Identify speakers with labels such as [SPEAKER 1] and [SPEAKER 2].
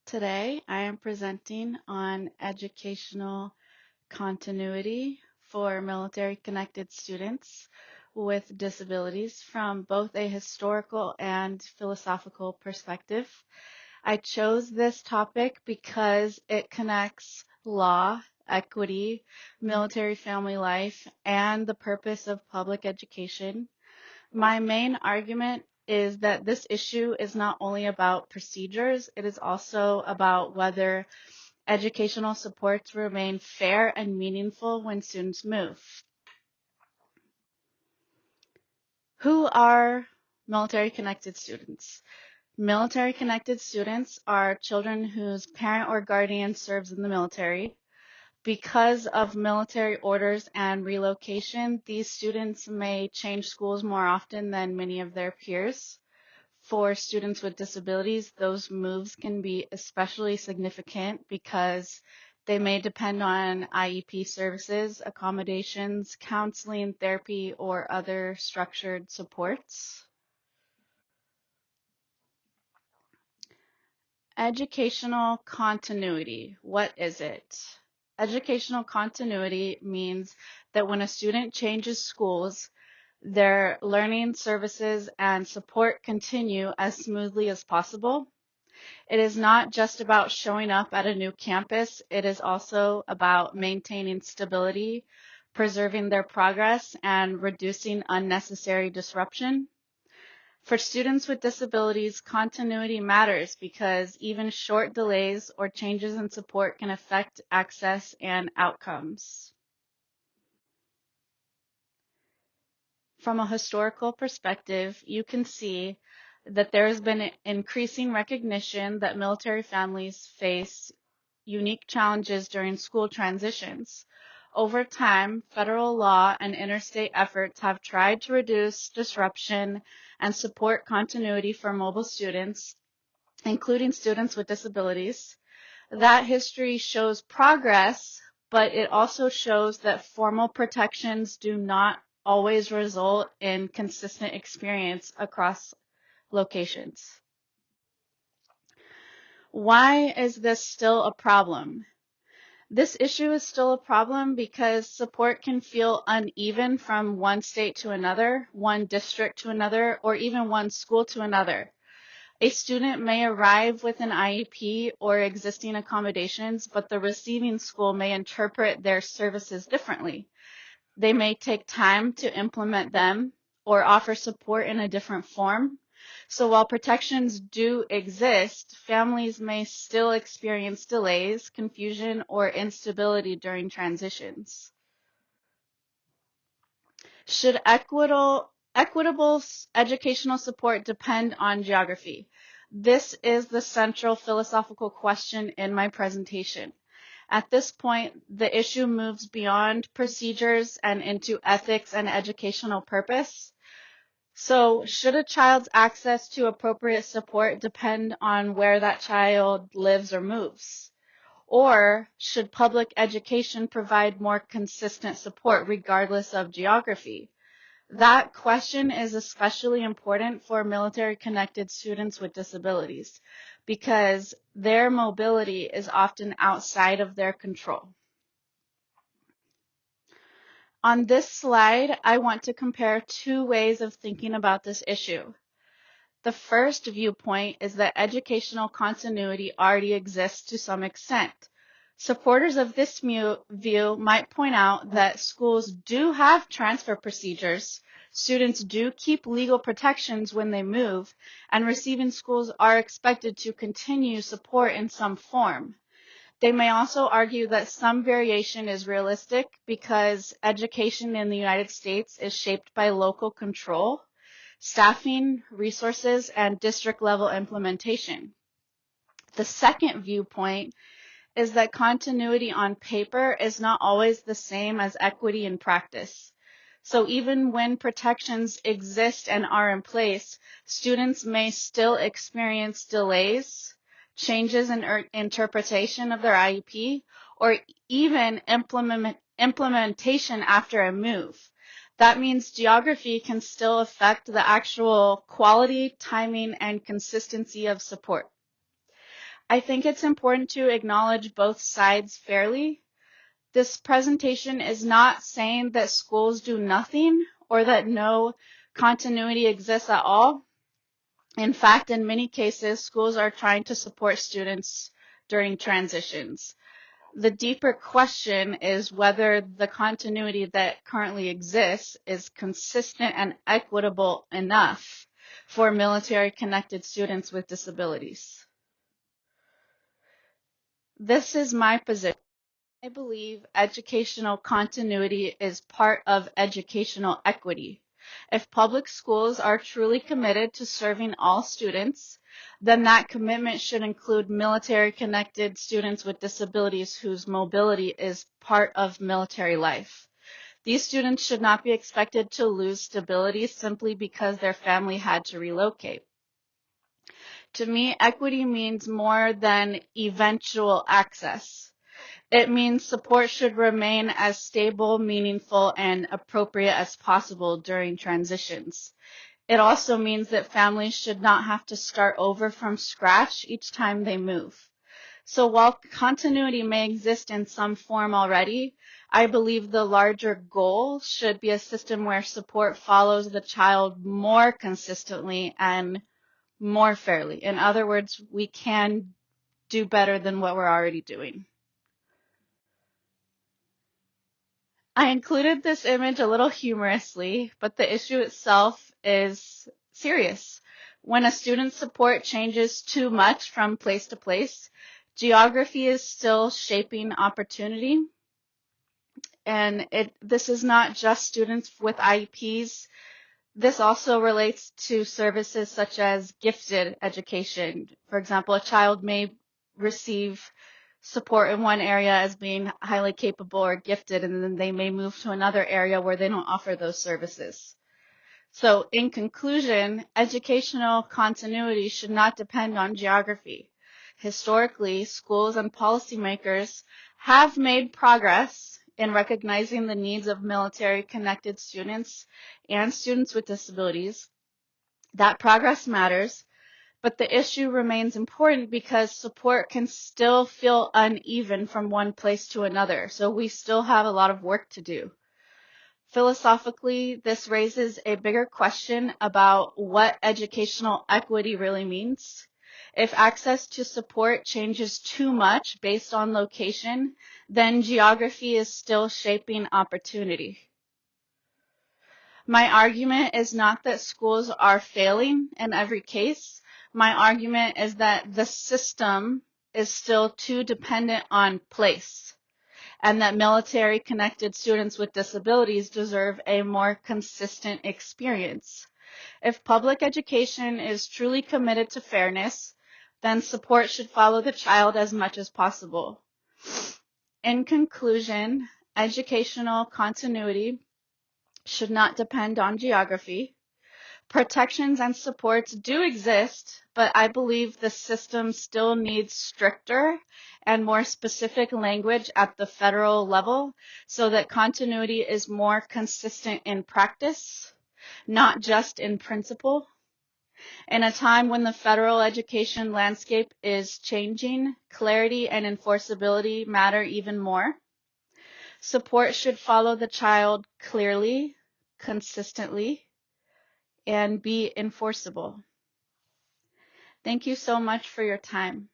[SPEAKER 1] Today, I am presenting on educational continuity for military-connected students with disabilities from both a historical and philosophical perspective. I chose this topic because it connects law, equity, military family life, and the purpose of public education. My main argument is that this issue is not only about procedures, it is also about whether educational supports remain fair and meaningful when students move. Who are military-connected students? Military-connected students are children whose parent or guardian serves in the military. Because of military orders and relocation, these students may change schools more often than many of their peers. For students with disabilities, those moves can be especially significant because they may depend on IEP services, accommodations, counseling, therapy, or other structured supports. Educational continuity, what is it? Educational continuity means that when a student changes schools, their learning services and support continue as smoothly as possible. It is not just about showing up at a new campus, it is also about maintaining stability, preserving their progress, and reducing unnecessary disruption. For students with disabilities, continuity matters because even short delays or changes in support can affect access and outcomes. From a historical perspective, you can see that there has been increasing recognition that military families face unique challenges during school transitions. Over time, federal law and interstate efforts have tried to reduce disruption and support continuity for mobile students, including students with disabilities. That history shows progress, but it also shows that formal protections do not always result in consistent experience across locations. Why is this still a problem? This issue is still a problem because support can feel uneven from one state to another, one district to another, or even one school to another. A student may arrive with an IEP or existing accommodations, but the receiving school may interpret their services differently. They may take time to implement them or offer support in a different form. So while protections do exist, families may still experience delays, confusion, or instability during transitions. Should equitable educational support depend on geography? This is the central philosophical question in my presentation. At this point, the issue moves beyond procedures and into ethics and educational purpose. So, should a child's access to appropriate support depend on where that child lives or moves? Or should public education provide more consistent support regardless of geography? That question is especially important for military-connected students with disabilities because their mobility is often outside of their control. On this slide, I want to compare two ways of thinking about this issue. The first viewpoint is that educational continuity already exists to some extent. Supporters of this view might point out that schools do have transfer procedures, students do keep legal protections when they move, and receiving schools are expected to continue support in some form. They may also argue that some variation is realistic because education in the United States is shaped by local control, staffing, resources, and district-level implementation. The second viewpoint is that continuity on paper is not always the same as equity in practice. So even when protections exist and are in place, students may still experience delays, changes in interpretation of their IEP, or even implementation after a move. That means geography can still affect the actual quality, timing, and consistency of support. I think it's important to acknowledge both sides fairly. This presentation is not saying that schools do nothing or that no continuity exists at all. In fact, in many cases, schools are trying to support students during transitions. The deeper question is whether the continuity that currently exists is consistent and equitable enough for military-connected students with disabilities. This is my position. I believe educational continuity is part of educational equity. If public schools are truly committed to serving all students, then that commitment should include military-connected students with disabilities whose mobility is part of military life. These students should not be expected to lose stability simply because their family had to relocate. To me, equity means more than eventual access. It means support should remain as stable, meaningful, and appropriate as possible during transitions. It also means that families should not have to start over from scratch each time they move. So while continuity may exist in some form already, I believe the larger goal should be a system where support follows the child more consistently and more fairly. In other words, we can do better than what we're already doing. I included this image a little humorously, but the issue itself is serious. When a student's support changes too much from place to place, geography is still shaping opportunity. And this is not just students with IEPs. This also relates to services such as gifted education. For example, a child may receive support in one area as being highly capable or gifted, and then they may move to another area where they don't offer those services. So in conclusion, educational continuity should not depend on geography. Historically, schools and policymakers have made progress in recognizing the needs of military-connected students and students with disabilities. That progress matters, but the issue remains important because support can still feel uneven from one place to another. So we still have a lot of work to do. Philosophically, this raises a bigger question about what educational equity really means. If access to support changes too much based on location, then geography is still shaping opportunity. My argument is not that schools are failing in every case. My argument is that the system is still too dependent on place, and that military-connected students with disabilities deserve a more consistent experience. If public education is truly committed to fairness, then support should follow the child as much as possible. In conclusion, educational continuity should not depend on geography. Protections and supports do exist, but I believe the system still needs stricter and more specific language at the federal level so that continuity is more consistent in practice, not just in principle. In a time when the federal education landscape is changing, clarity and enforceability matter even more. Support should follow the child clearly, consistently, and be enforceable. Thank you so much for your time.